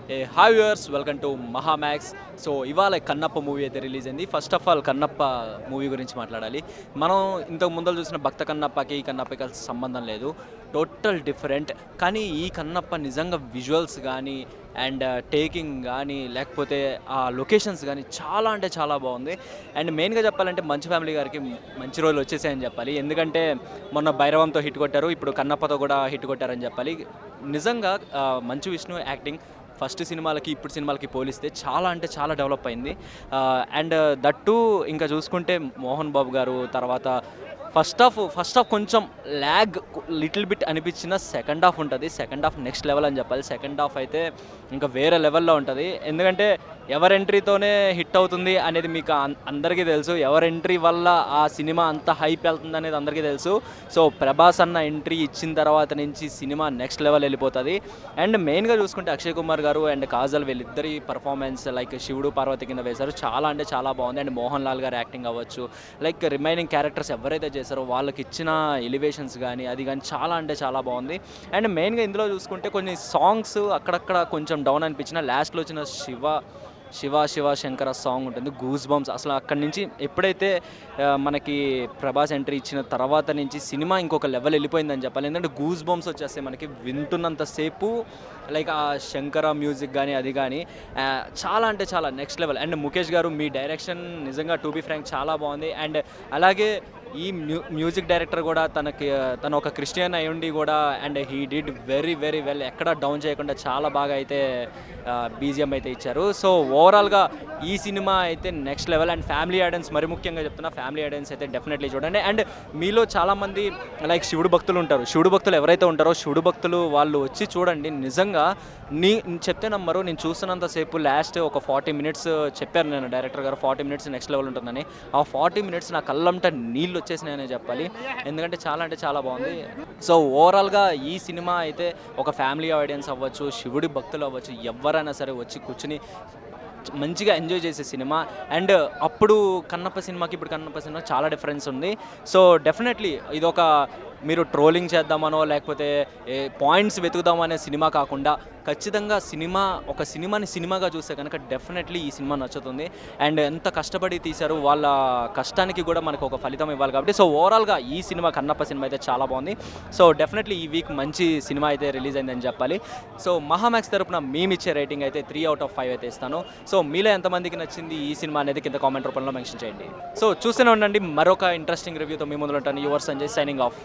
Hi viewers, welcome to Mahamax. So ఇవాళ Kannappa movie అయితే release అయింది. First of all Kannappa movie గురించి మాట్లాడాలి. మనం ఇంతకు ముందర చూసిన భక్త కన్నప్పకి ఈ కన్నప్పకి అసలు సంబంధం లేదు, టోటల్ డిఫరెంట్. కానీ ఈ కన్నప్ప నిజంగా విజువల్స్ కానీ అండ్ టేకింగ్ కానీ లేకపోతే ఆ లొకేషన్స్ కానీ చాలా అంటే చాలా బాగుంది. అండ్ మెయిన్గా చెప్పాలంటే మంచు ఫ్యామిలీ గారికి మంచి రోజులు వచ్చేసాయని చెప్పాలి. ఎందుకంటే మొన్న భైరవంతో హిట్ కొట్టారు, ఇప్పుడు కన్నప్పతో కూడా హిట్ కొట్టారని చెప్పాలి. నిజంగా మంచు విష్ణు యాక్టింగ్ ఫస్ట్ సినిమాలకి ఇప్పుడు సినిమాలకి పోలిస్తే చాలా అంటే చాలా డెవలప్ అయింది. అండ్ దట్టు ఇంకా చూసుకుంటే మోహన్ బాబు గారు తర్వాత ఫస్ట్ హాఫ్ కొంచెం ల్యాగ్ లిటిల్ బిట్ అనిపించిన సెకండ్ హాఫ్ ఉంటుంది. సెకండ్ హాఫ్ నెక్స్ట్ లెవెల్ అని చెప్పాలి. సెకండ్ హాఫ్ అయితే ఇంకా వేరే లెవెల్లో ఉంటుంది. ఎందుకంటే ఎవరి ఎంట్రీతోనే హిట్ అవుతుంది అనేది మీకు అందరికీ తెలుసు. ఎవరి ఎంట్రీ వల్ల ఆ సినిమా అంత హైప్ వెళ్తుంది అనేది అందరికీ తెలుసు. సో ప్రభాస్ అన్న ఎంట్రీ ఇచ్చిన తర్వాత నుంచి సినిమా నెక్స్ట్ లెవెల్ వెళ్ళిపోతుంది. అండ్ మెయిన్గా చూసుకుంటే అక్షయ్ కుమార్ గారు అండ్ కాజల్ వీళ్ళిద్దరి పర్ఫార్మెన్స్ లైక్ శివుడు పార్వతి కింద వేశారు, చాలా అంటే చాలా బాగుంది. అండ్ మోహన్ లాల్ గారు యాక్టింగ్ అవ్వచ్చు, లైక్ రిమైనింగ్ క్యారెక్టర్స్ ఎవరైతే చేశారో వాళ్ళకి ఇచ్చిన ఎలివేషన్స్ కానీ అది కానీ చాలా అంటే చాలా బాగుంది. అండ్ మెయిన్గా ఇందులో చూసుకుంటే కొన్ని సాంగ్స్ అక్కడక్కడ కొంచెం డౌన్ అనిపించిన, లాస్ట్లో వచ్చిన శివ శివ శంకర సాంగ్ ఉంటుంది, గూస్ బంప్స్. అసలు అక్కడి నుంచి ఎప్పుడైతే మనకి ప్రభాస్ ఎంట్రీ ఇచ్చిన తర్వాత నుంచి సినిమా ఇంకొక లెవెల్ వెళ్ళిపోయిందని చెప్పాలి. ఎందుకంటే గూస్ బంప్స్ వచ్చేస్తే మనకి వింటున్నంతసేపు లైక్ ఆ శంకర మ్యూజిక్ కానీ అది కానీ చాలా అంటే చాలా నెక్స్ట్ లెవెల్. అండ్ ముఖేష్ గారు మీ డైరెక్షన్ నిజంగా టు బి ఫ్రాంక్ చాలా బాగుంది. అండ్ అలాగే ఈ మ్యూజిక్ డైరెక్టర్ కూడా తను ఒక క్రిస్టియన్ అయి ఉండి కూడా and he did very very well, ఎక్కడ డౌన్ చేయకుండా చాలా బాగా అయితే బీజిఎం అయితే ఇచ్చారు. సో ఓవరాల్గా ఈ సినిమా అయితే next level. And family audience, మరి ముఖ్యంగా చెప్తున్నా ఫ్యామిలీ ఆడియన్స్ అయితే డెఫినెట్లీ చూడండి. అండ్ మీలో చాలామంది లైక్ శివుడు భక్తులు ఉంటారు, శివుడు భక్తులు ఎవరైతే ఉంటారో శివుడు భక్తులు వాళ్ళు వచ్చి చూడండి. నిజంగా చెప్తే నమ్మరు, నేను చూస్తున్నంతసేపు లాస్ట్ ఒక 40 మినిట్స్ చెప్పారు నేను డైరెక్టర్ గారు 40 మినిట్స్ నెక్స్ట్ లెవెల్ ఉంటుందని. ఆ 40 మినిట్స్ నా కళ్ళంట నీళ్ళు వచ్చేసినాయనే చెప్పాలి. ఎందుకంటే చాలా అంటే చాలా బాగుంది. సో ఓవరాల్గా ఈ సినిమా అయితే ఒక ఫ్యామిలీ ఆడియన్స్ అవ్వచ్చు, శివుడి భక్తులు అవ్వచ్చు, ఎవరైనా సరే వచ్చి కూర్చుని మంచిగా ఎంజాయ్ చేసే సినిమా. అండ్ అప్పుడు కన్నప్ప సినిమాకి ఇప్పుడు కన్నప్ప సినిమా చాలా డిఫరెన్స్ ఉంది. సో డెఫినెట్లీ ఇదొక మీరు ట్రోలింగ్ చేద్దామనో లేకపోతే పాయింట్స్ వెతుకుదామనే సినిమా కాకుండా ఖచ్చితంగా ఒక సినిమాని సినిమాగా చూస్తే కనుక డెఫినెట్లీ ఈ సినిమా నచ్చుతుంది. అండ్ ఎంత కష్టపడి తీశారు, వాళ్ళ కష్టానికి కూడా మనకు ఒక ఫలితం ఇవ్వాలి కాబట్టి సో ఓవరాల్గా ఈ సినిమా కన్నప్ప సినిమా అయితే చాలా బాగుంది. సో డెఫినెట్లీ ఈ వీక్ మంచి సినిమా అయితే రిలీజ్ అయిందని చెప్పాలి. సో మహామ్యాక్స్ తరపున మేమిచ్చే రేటింగ్ అయితే 3/5 అయితే ఇస్తాను. సో మీలో ఎంతమందికి నచ్చింది ఈ సినిమా అనేది కింద కామెంట్ రూపంలో మెన్షన్ చేయండి. సో చూస్తూనే ఉండండి, మరొక ఇంట్రెస్టింగ్ రివ్యూతో మీ ముందు ఉంటాను. Your Sanjay signing off.